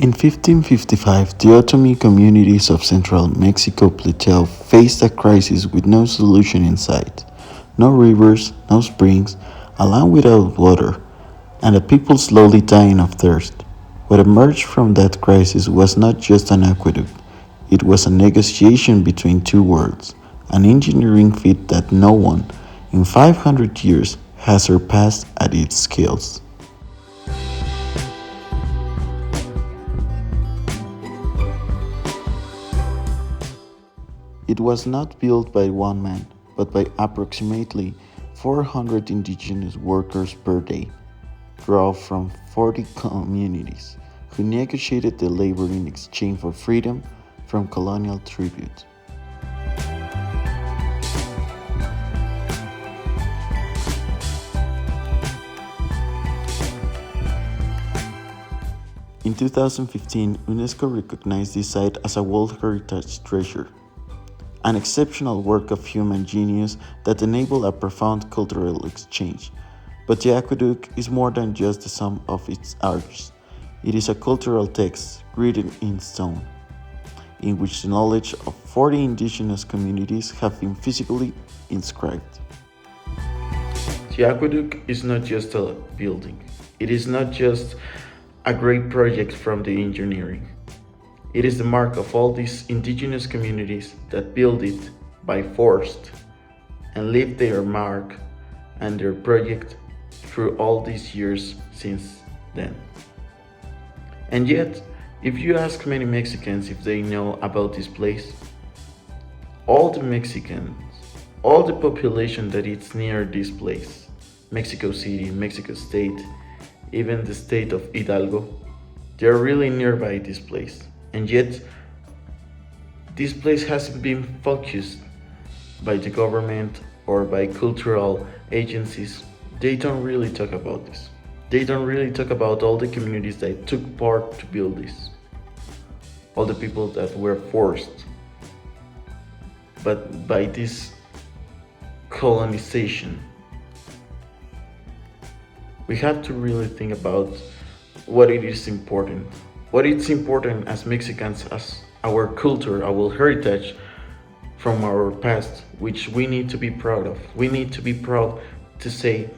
In 1555, the Otomi communities of central Mexico Plateau faced a crisis with no solution in sight. No rivers, no springs, a land without water, and the people slowly dying of thirst. What emerged from that crisis was not just an aqueduct, it was a negotiation between two worlds, an engineering feat that no one, in 500 years, has surpassed at its scales. It was not built by one man, but by approximately 400 indigenous workers per day, drawn from 40 communities, who negotiated the labor in exchange for freedom from colonial tribute. In 2015, UNESCO recognized this site as a World Heritage Treasure, an exceptional work of human genius that enabled a profound cultural exchange. But the aqueduct is more than just the sum of its arches. It is a cultural text written in stone, in which the knowledge of 40 indigenous communities have been physically inscribed. The aqueduct is not just a building. It is not just a great project from the engineering. It is the mark of all these indigenous communities that built it by force and left their mark and their project through all these years since then. And yet, if you ask many Mexicans if they know about this place, all the Mexicans, all the population that is near this place, Mexico City, Mexico State, even the state of Hidalgo, they are really nearby this place. And yet, this place hasn't been focused by the government or by cultural agencies. They don't really talk about this. They don't really talk about all the communities that took part to build this. All the people that were forced but by this colonization. We have to really think about what it is important. What is important as Mexicans, as our culture, our heritage from our past, which we need to be proud of. We need to be proud to say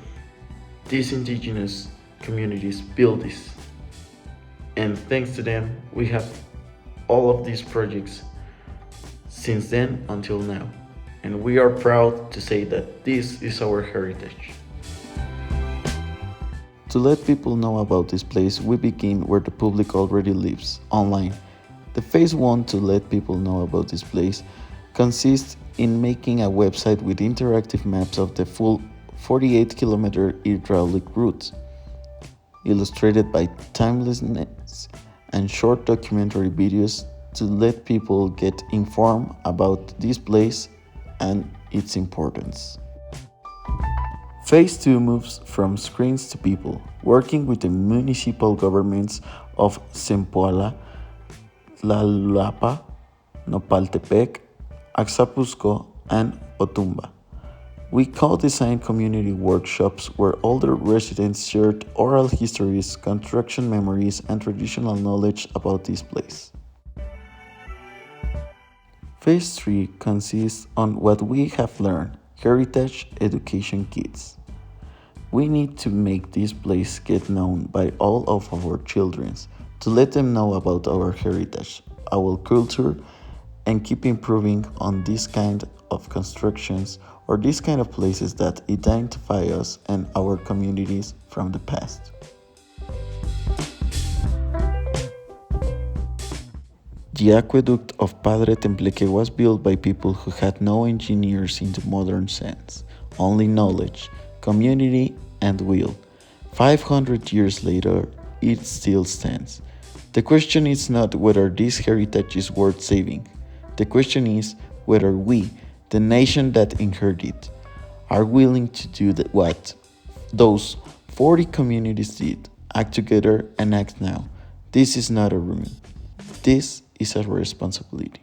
these indigenous communities built this. And thanks to them, we have all of these projects since then until now. And we are proud to say that this is our heritage. To let people know about this place, we begin where the public already lives, online. The phase 1 to let people know about this place consists in making a website with interactive maps of the full 48-kilometer hydraulic route, illustrated by timelessness and short documentary videos to let people get informed about this place and its importance. Phase 2 moves from screens to people, working with the municipal governments of Zempoala, Tlalapa, Nopaltepec, Axapusco, and Otumba. We co-design community workshops where older residents shared oral histories, construction memories, and traditional knowledge about this place. Phase 3 consists on what we have learned, heritage education kits. We need to make this place get known by all of our children, to let them know about our heritage, our culture, and keep improving on this kind of constructions or these kind of places that identify us and our communities from the past. The aqueduct of Padre Tembleque was built by people who had no engineers in the modern sense, only knowledge, community, and will. 500 years later, it still stands. The question is not whether this heritage is worth saving. The question is whether we, the nation that inherited it, are willing to do what those 40 communities did, act together and act now. This is not a rumor. This is a responsibility.